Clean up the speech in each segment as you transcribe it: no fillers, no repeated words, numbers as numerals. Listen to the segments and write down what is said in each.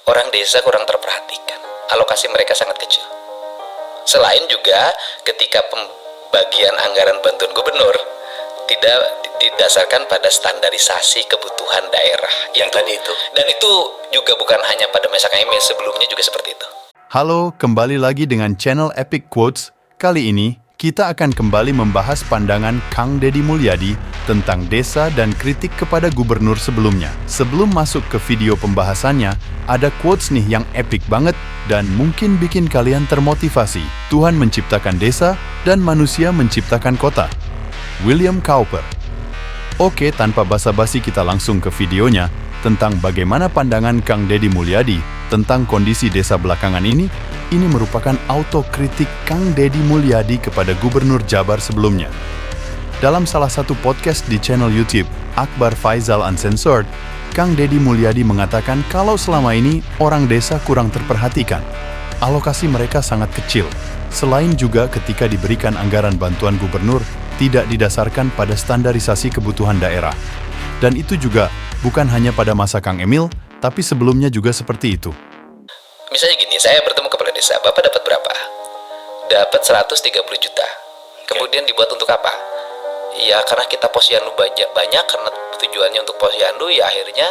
orang desa kurang terperhatikan. Alokasi mereka sangat kecil. Selain juga ketika pembagian anggaran bantuan gubernur tidak didasarkan pada standarisasi kebutuhan daerah yang tadi itu. Dan itu juga bukan hanya pada masa Kang Emil, sebelumnya juga seperti itu. Halo, kembali lagi dengan channel Epic Quotes. Kali ini, kita akan kembali membahas pandangan Kang Deddy Mulyadi tentang desa dan kritik kepada gubernur sebelumnya. Sebelum masuk ke video pembahasannya, ada quotes nih yang epic banget dan mungkin bikin kalian termotivasi. Tuhan menciptakan desa dan manusia menciptakan kota. William Cowper. Oke, tanpa basa-basi kita langsung ke videonya tentang bagaimana pandangan Kang Deddy Mulyadi tentang kondisi desa belakangan ini. Ini merupakan autokritik Kang Deddy Mulyadi kepada Gubernur Jabar sebelumnya. Dalam salah satu podcast di channel YouTube Akbar Faisal Uncensored, Kang Deddy Mulyadi mengatakan kalau selama ini orang desa kurang terperhatikan. Alokasi mereka sangat kecil. Selain juga ketika diberikan anggaran bantuan gubernur tidak didasarkan pada standarisasi kebutuhan daerah. Dan itu juga bukan hanya pada masa Kang Emil, tapi sebelumnya juga seperti itu. Misalnya gini, saya bertemu kepala desa, Bapak dapat berapa? Dapat 130 juta. Kemudian dibuat untuk apa? Ya karena kita posyandu banyak, karena tujuannya untuk posyandu, ya akhirnya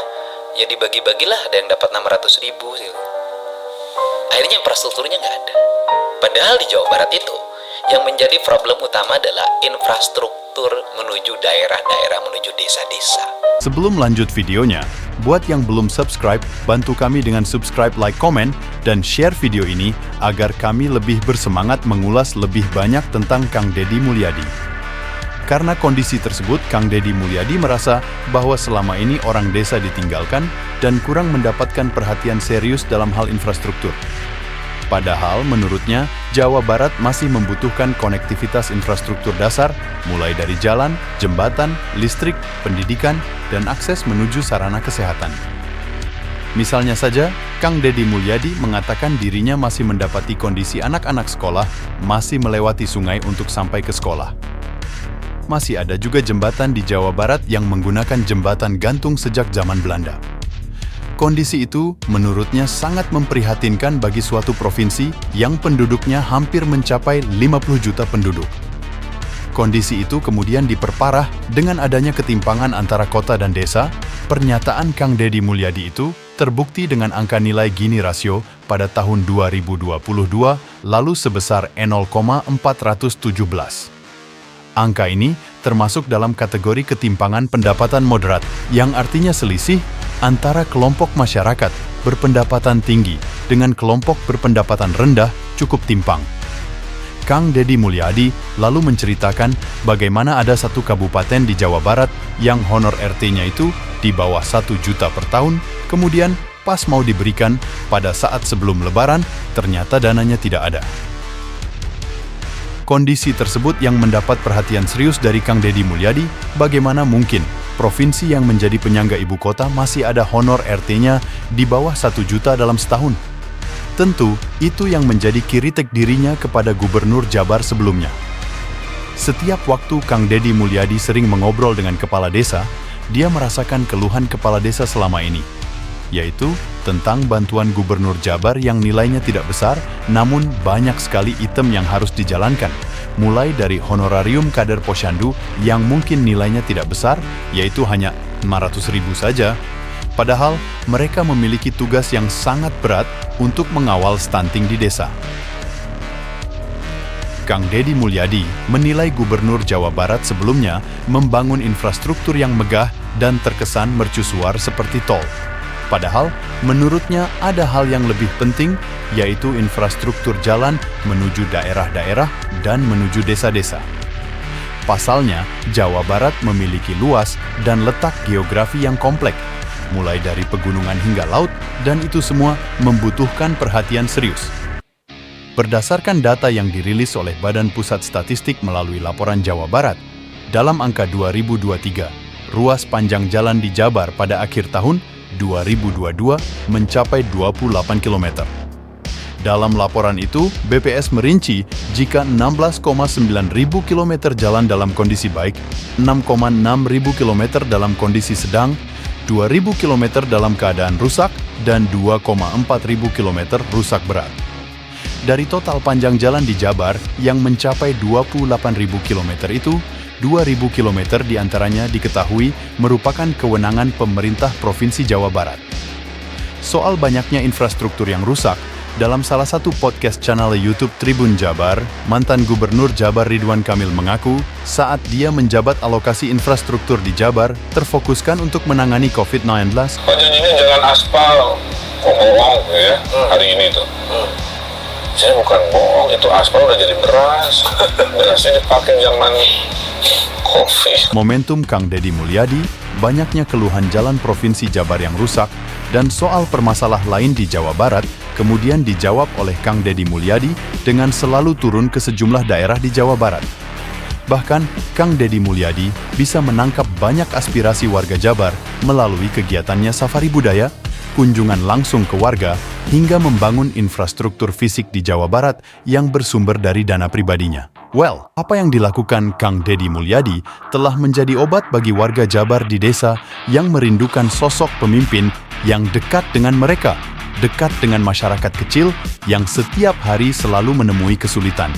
ya dibagi-bagilah, ada yang dapat 600 ribu. Akhirnya infrastrukturnya nggak ada. Padahal di Jawa Barat itu, yang menjadi problem utama adalah infrastruktur menuju daerah-daerah, menuju desa-desa. Sebelum lanjut videonya, buat yang belum subscribe, bantu kami dengan subscribe, like, komen, dan share video ini agar kami lebih bersemangat mengulas lebih banyak tentang Kang Deddy Mulyadi. Karena kondisi tersebut, Kang Deddy Mulyadi merasa bahwa selama ini orang desa ditinggalkan dan kurang mendapatkan perhatian serius dalam hal infrastruktur. Padahal menurutnya, Jawa Barat masih membutuhkan konektivitas infrastruktur dasar, mulai dari jalan, jembatan, listrik, pendidikan, dan akses menuju sarana kesehatan. Misalnya saja, Kang Deddy Mulyadi mengatakan dirinya masih mendapati kondisi anak-anak sekolah masih melewati sungai untuk sampai ke sekolah. Masih ada juga jembatan di Jawa Barat yang menggunakan jembatan gantung sejak zaman Belanda. Kondisi itu menurutnya sangat memprihatinkan bagi suatu provinsi yang penduduknya hampir mencapai 50 juta penduduk. Kondisi itu kemudian diperparah dengan adanya ketimpangan antara kota dan desa. Pernyataan Kang Deddy Mulyadi itu terbukti dengan angka nilai Gini rasio pada tahun 2022 lalu sebesar 0,417. Angka ini termasuk dalam kategori ketimpangan pendapatan moderat, yang artinya selisih antara kelompok masyarakat berpendapatan tinggi dengan kelompok berpendapatan rendah cukup timpang. Kang Deddy Mulyadi lalu menceritakan bagaimana ada satu kabupaten di Jawa Barat yang honor RT-nya itu di bawah 1 juta per tahun, kemudian pas mau diberikan pada saat sebelum Lebaran, ternyata dananya tidak ada. Kondisi tersebut yang mendapat perhatian serius dari Kang Deddy Mulyadi, bagaimana mungkin provinsi yang menjadi penyangga ibu kota masih ada honor RT-nya di bawah 1 juta dalam setahun? Tentu, itu yang menjadi kritik dirinya kepada Gubernur Jabar sebelumnya. Setiap waktu Kang Deddy Mulyadi sering mengobrol dengan kepala desa, dia merasakan keluhan kepala desa selama ini, yaitu tentang bantuan Gubernur Jabar yang nilainya tidak besar, namun banyak sekali item yang harus dijalankan, mulai dari honorarium kader posyandu yang mungkin nilainya tidak besar, yaitu hanya 500 ribu saja, padahal mereka memiliki tugas yang sangat berat untuk mengawal stunting di desa. Kang Deddy Mulyadi menilai Gubernur Jawa Barat sebelumnya membangun infrastruktur yang megah dan terkesan mercusuar seperti tol. Padahal, menurutnya ada hal yang lebih penting, yaitu infrastruktur jalan menuju daerah-daerah dan menuju desa-desa. Pasalnya, Jawa Barat memiliki luas dan letak geografi yang kompleks, mulai dari pegunungan hingga laut, dan itu semua membutuhkan perhatian serius. Berdasarkan data yang dirilis oleh Badan Pusat Statistik melalui Laporan Jawa Barat, dalam angka 2023, ruas panjang jalan di Jabar pada akhir tahun 2022 mencapai 28 km. Dalam laporan itu, BPS merinci jika 16,9 ribu kilometer jalan dalam kondisi baik, 6,6 ribu kilometer dalam kondisi sedang, 2.000 km dalam keadaan rusak, dan 2,4 km rusak berat. Dari total panjang jalan di Jabar yang mencapai 28.000 km itu, 2.000 km diantaranya diketahui merupakan kewenangan pemerintah Provinsi Jawa Barat. Soal banyaknya infrastruktur yang rusak, dalam salah satu podcast channel YouTube Tribun Jabar, mantan Gubernur Jabar Ridwan Kamil mengaku saat dia menjabat alokasi infrastruktur di Jabar terfokuskan untuk menangani COVID-19. Janjinya jangan aspal, kok bohong ya hari ini tuh. Saya bukan bohong, itu aspal udah jadi beras. Berasnya dipakai zaman COVID. Momentum Kang Deddy Mulyadi, banyaknya keluhan jalan Provinsi Jabar yang rusak, dan soal permasalah lain di Jawa Barat, kemudian dijawab oleh Kang Deddy Mulyadi dengan selalu turun ke sejumlah daerah di Jawa Barat. Bahkan, Kang Deddy Mulyadi bisa menangkap banyak aspirasi warga Jabar melalui kegiatannya safari budaya, kunjungan langsung ke warga, hingga membangun infrastruktur fisik di Jawa Barat yang bersumber dari dana pribadinya. Well, apa yang dilakukan Kang Deddy Mulyadi telah menjadi obat bagi warga Jabar di desa yang merindukan sosok pemimpin yang dekat dengan mereka, dekat dengan masyarakat kecil yang setiap hari selalu menemui kesulitan.